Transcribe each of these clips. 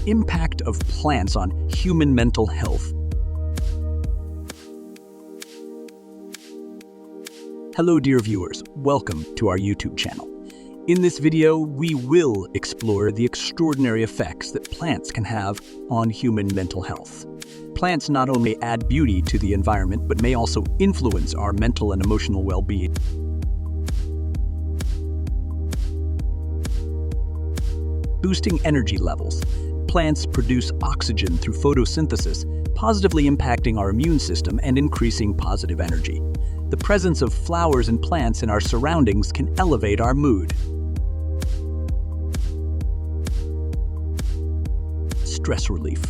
impact of plants on human mental health. Hello dear viewers, welcome to our YouTube channel. In this video, we will explore the extraordinary effects that plants can have on human mental health. Plants not only add beauty to the environment, but may also influence our mental and emotional well-being. Boosting energy levels. Plants produce oxygen through photosynthesis, positively impacting our immune system and increasing positive energy. The presence of flowers and plants in our surroundings can elevate our mood. Stress relief.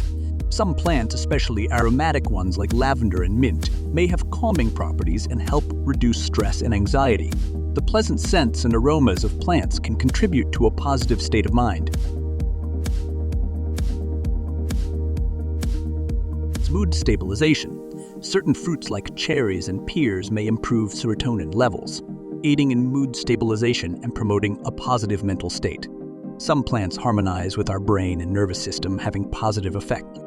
Some plants, especially aromatic ones like lavender and mint, may have calming properties and help reduce stress and anxiety. The pleasant scents and aromas of plants can contribute to a positive state of mind. Mood stabilization. Certain fruits like cherries and pears may improve serotonin levels, aiding in mood stabilization and promoting a positive mental state. Some plants harmonize with our brain and nervous system, having positive effects.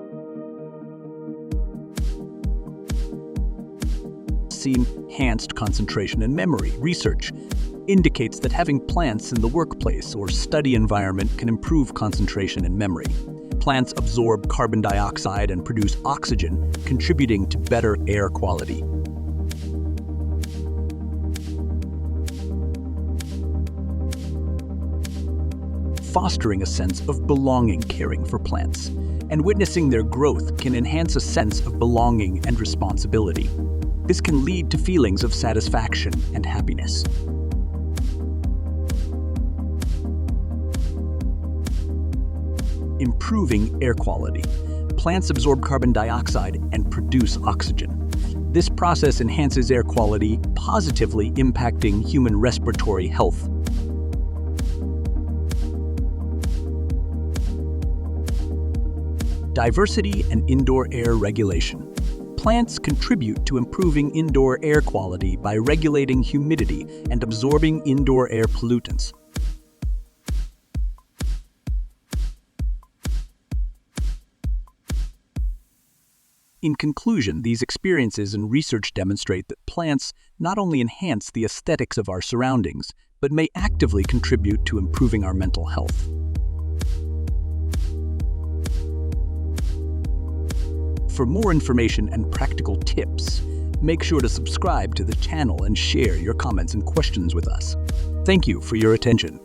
Enhanced concentration and memory. Research indicates that having plants in the workplace or study environment can improve concentration and memory. Plants absorb carbon dioxide and produce oxygen, contributing to better air quality. Fostering a sense of belonging. Caring for plants and witnessing their growth can enhance a sense of belonging and responsibility. This can lead to feelings of satisfaction and happiness. Improving air quality. Plants absorb carbon dioxide and produce oxygen. This process enhances air quality, positively impacting human respiratory health. Diversity and indoor air regulation. Plants contribute to improving indoor air quality by regulating humidity and absorbing indoor air pollutants. In conclusion, these experiences and research demonstrate that plants not only enhance the aesthetics of our surroundings, but may actively contribute to improving our mental health. For more information and practical tips, make sure to subscribe to the channel and share your comments and questions with us. Thank you for your attention.